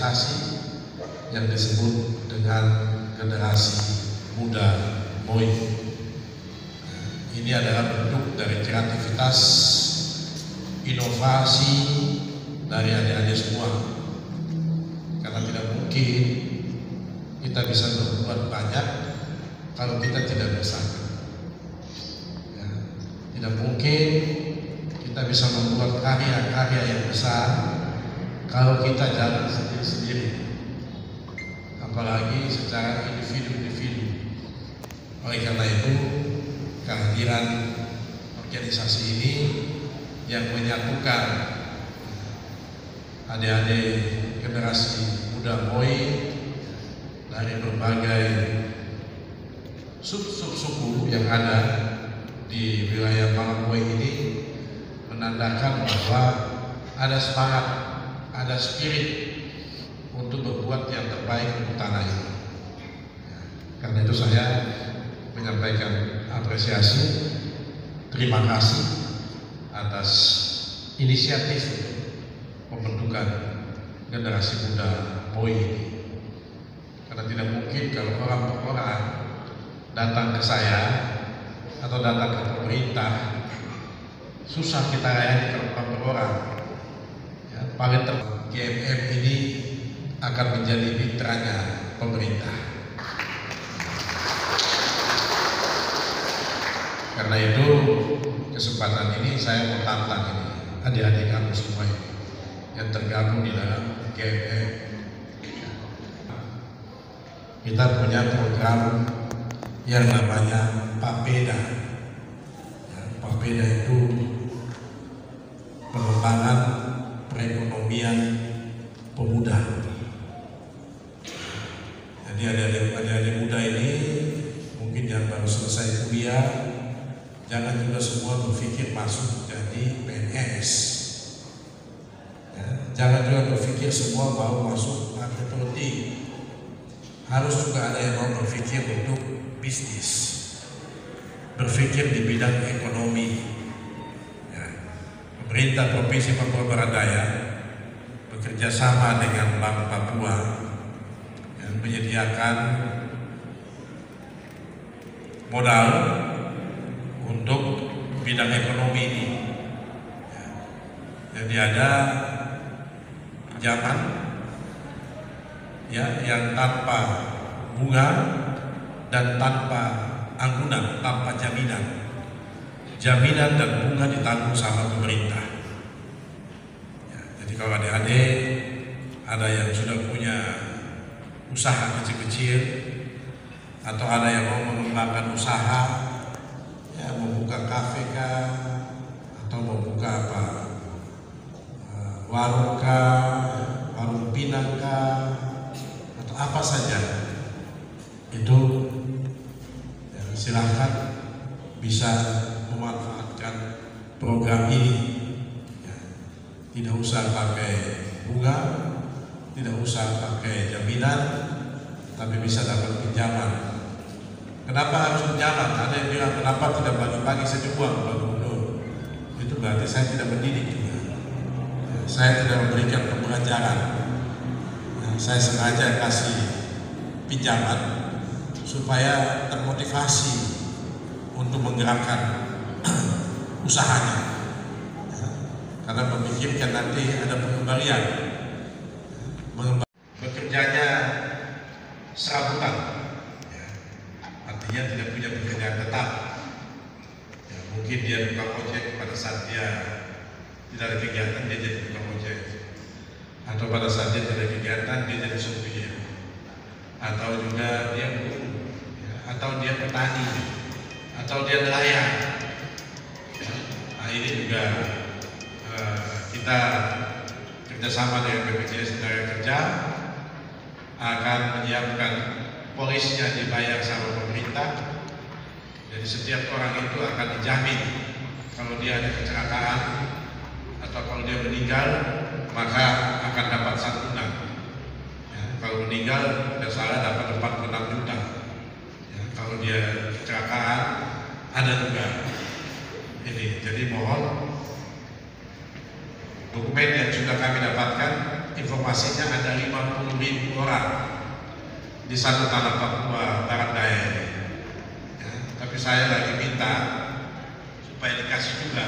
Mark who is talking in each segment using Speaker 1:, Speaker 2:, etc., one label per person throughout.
Speaker 1: organisasi yang disebut dengan generasi muda MOI. Ini adalah bentuk dari kreativitas, inovasi dari adik-adik semua. Karena tidak mungkin kita bisa berbuat banyak kalau kita tidak bersatu. Ya, tidak mungkin kita bisa membuat karya-karya yang besar kalau kita jalan sendiri-sendiri, apalagi secara individu-individu. Oleh karena itu, kehadiran organisasi ini yang menyatukan adik-adik generasi muda MOI dari berbagai sub-sub suku yang ada di wilayah Malangoi ini menandakan bahwa ada semangat, ada spirit untuk berbuat yang terbaik untuk tanah ini. Karena itu saya menyampaikan apresiasi, terima kasih atas inisiatif pembentukan generasi muda MOI ini. Karena tidak mungkin kalau orang per orang datang ke saya atau datang ke pemerintah, susah kita layani kalau orang per orang. Ya, paling GMM ini akan menjadi mitranya pemerintah. Karena itu kesempatan ini saya mau tantang ini adik-adik kamu semua ini yang tergabung di dalam GMM. Kita punya program yang namanya PAPEDA. Ya, PAPEDA itu pengembangan perekonomian pemuda. Jadi adik-adik muda ini mungkin yang baru selesai kuliah, jangan juga semua berpikir masuk jadi PNS. Ya, jangan juga berpikir semua mau masuk partai politik. Harus juga ada yang mau berpikir untuk bisnis, berpikir di bidang ekonomi. Ya, pemerintah Provinsi Papua Barat Daya bekerja sama dengan Bank Papua yang menyediakan modal untuk bidang ekonomi ini. Ya, jadi ada pinjaman ya yang tanpa bunga dan tanpa anggunan, tanpa jaminan. Jaminan dan bunga ditanggung sama pemerintah. Ya, jadi kalau adik-adik ada yang sudah punya usaha kecil-kecil atau ada yang mau mengembangkan usaha, ya membuka kafe kah, atau membuka apa, warung kah, warung pinang kah, atau apa saja, itu ya, silahkan bisa memanfaatkan program ini. Ya, tidak usah pakai bunga, tidak usah pakai jaminan, tapi bisa dapat pinjaman. Kenapa harus pinjaman? Ada yang bilang kenapa tidak bagi-bagi saja uang Pak Gubernur? Itu berarti saya tidak mendidik juga. Ya, saya tidak memberikan pembelajaran. Ya, saya sengaja kasih pinjaman supaya termotivasi untuk menggerakkan usahanya. Ya, karena memikirkan nanti ada pengembalian. Bekerjanya serabutan. Artinya tidak punya pekerjaan tetap. Ya, mungkin dia tukang ojek pada saat dia tidak ada kegiatan dia jadi tukang ojek, atau pada saat dia tidak ada kegiatan dia jadi supir, atau juga dia guru, ya, atau dia petani, atau dia nelayan. Ya, nah ini juga kita kerjasama dengan BPJS Tenaga akan menyiapkan polisnya dibayar sama pemerintah. Jadi setiap orang itu akan dijamin kalau dia ada kecelakaan atau kalau dia meninggal maka akan dapat santunan. Ya, kalau meninggal tidak salah dapat 46 juta. Ya, kalau dia kecelakaan ada juga ini. Jadi mohon dokumen yang sudah kami dapatkan informasinya ada 50.000 orang di satu tanah Papua Barat Daya ini. Ya, tapi saya lagi minta supaya dikasih juga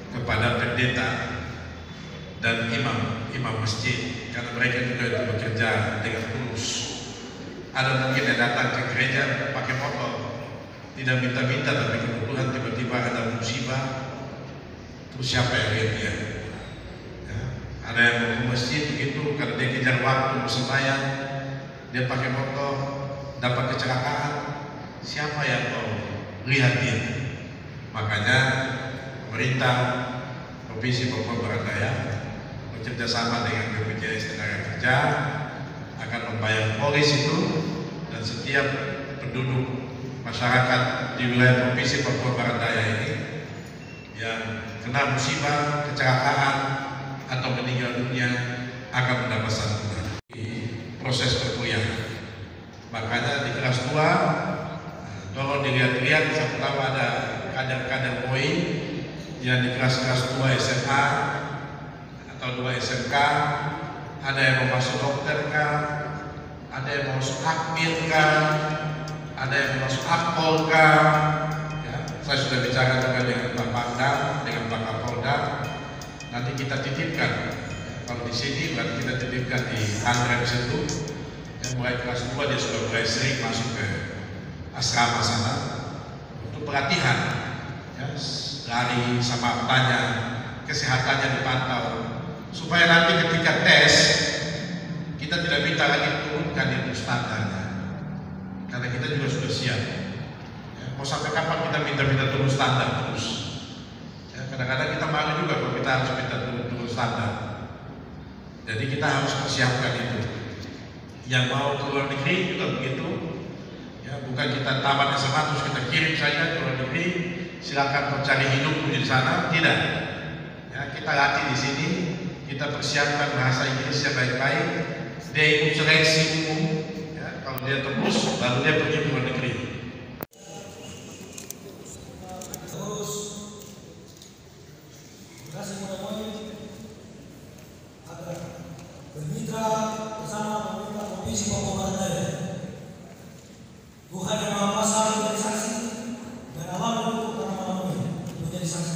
Speaker 1: kepada pendeta dan imam masjid, karena mereka juga itu bekerja dengan tulus. Ada mungkin yang datang ke gereja pakai motor, tidak minta-minta, tapi kebetulan tiba-tiba ada musibah, terus siapa yang lihat dia? Ya, ada yang mau ke masjid begitu, karena dia kejar waktu mau sembahyang, dia pakai motor, dapat kecelakaan, siapa yang mau lihat dia? Makanya pemerintah Provinsi Papua Barat Daya bekerja sama dengan BPJS Tenaga akan membayar polis itu, dan setiap penduduk masyarakat di wilayah Provinsi Papua Barat Daya ini yang kena musibah, kecelakaan atau meninggal dunia akan mendapat santunan. Proses perkuliahan. Makanya di kelas 2 tolong dilihat-lihat, saya tahu ada kader-kader MOI yang di kelas-kelas 2 SMA atau 2 SMK, ada yang mau masuk dokter kah, ada yang mau masuk akmil kah, ada yang mau masuk akpol kah. Ya, saya sudah bicara juga dengan Pak Pangdam, dengan Pak Kapolda. Nanti kita titipkan. Kalau di sini berarti kita titipkan di Andrem Setu. Yang mulai kelas 2 dia sudah mulai sering masuk ke asrama sana untuk pelatihan. Ya, lari sama tanya, kesehatannya dipantau, supaya nanti ketika tes kita tidak minta lagi turunkan itu standarnya, karena kita juga sudah siap. Ya, mau sampai kapan kita minta turun standar terus? Ya, kadang-kadang kita malu juga kalau kita harus minta turun standar. Jadi kita harus persiapkan itu. Yang mau ke luar negeri juga begitu. Ya, bukan kita tamat SMA terus kita kirim saja ke luar negeri, silakan mencari hidup di sana. Tidak. Ya, kita latih di sini, kita persiapkan bahasa Inggrisnya baik-baik. Dia ikut seleksi umum. Ya, kalau dia tembus, baru dia pergi ke luar negeri.
Speaker 2: Terus, kasih mulai agar bermitra bersama pemerintah Provinsi Papua Barat Daya. Tuhan yang Maha Kuasa menjadi saksi dan Allah mendukung tanah malam ini menjadi saksi.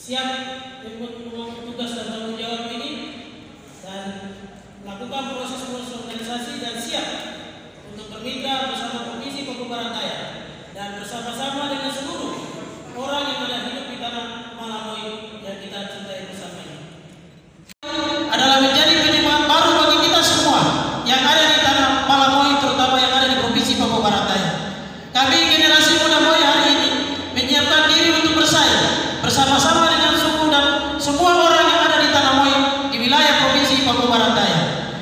Speaker 2: Siap untuk tugas dan tanggung jawab ini dan lakukan proses organisasi dan siap untuk bermitra bersama Provinsi Papua Barat Daya dan bersama-sama dengan seluruh orang yang ada hidup di tanah Malawi yang kita cintai bersama ini. Adalah menjadi penyemangat baru bagi kita semua yang ada di tanah Malawi, terutama yang ada di Provinsi Papua Barat Daya. Kami generasi muda Moi hari ini menyiapkan diri untuk bersaing bersama-sama dengan suku dan semua orang yang ada di tanah Moi di wilayah Provinsi Papua Barat Daya.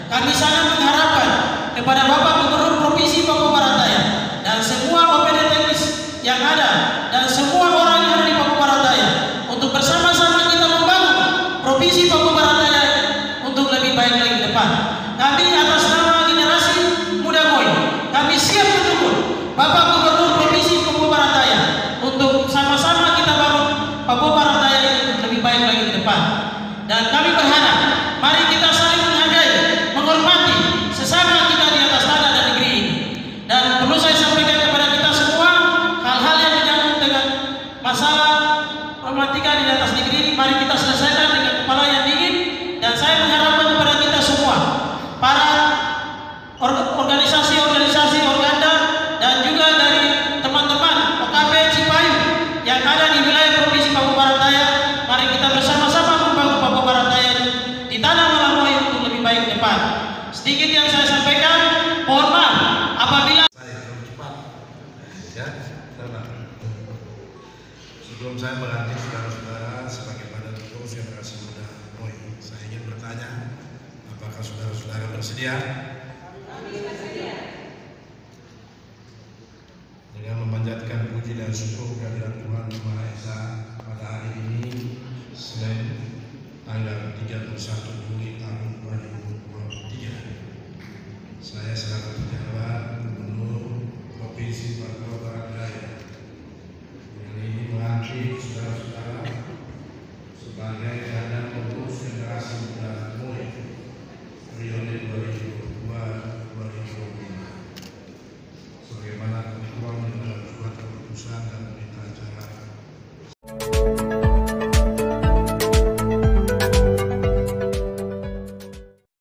Speaker 2: Kami sangat mengharapkan kepada Bapak Gubernur Provinsi Papua Barat Daya dan semua OPD teknis yang ada dan semua orang yang ada di Papua Barat Daya untuk bersama-sama kita membangun Provinsi Papua Barat Daya untuk lebih baik lagi ke depan. Kami atas nama generasi muda Moi, kami siap mendukung Bapak Gubernur Provinsi Papua Barat Daya untuk sama-sama kita bangun Papua Barat Daya untuk lebih baik lagi ke depan. Dan kami berharap, mari kita saling menghargai, menghormati sesama kita di atas tanah dan negeri ini. Dan perlu saya sampaikan kepada kita semua, hal-hal yang menyangkut dengan masalah problematika di atas negeri ini, mari kita selesaikan dengan kepala yang dingin. Dan saya mengharapkan kepada kita
Speaker 1: Sebelum saya melantik saudara-saudara sebagai badan pengurus generasi muda MOI, saya ingin bertanya, apakah saudara-saudara bersedia? Dengan memanjatkan puji dan syukur kehadirat Tuhan Yang Maha Esa pada hari ini, Senin, tanggal 31 Juli tahun 2023, saya selaku pejabat Gubernur Provinsi Papua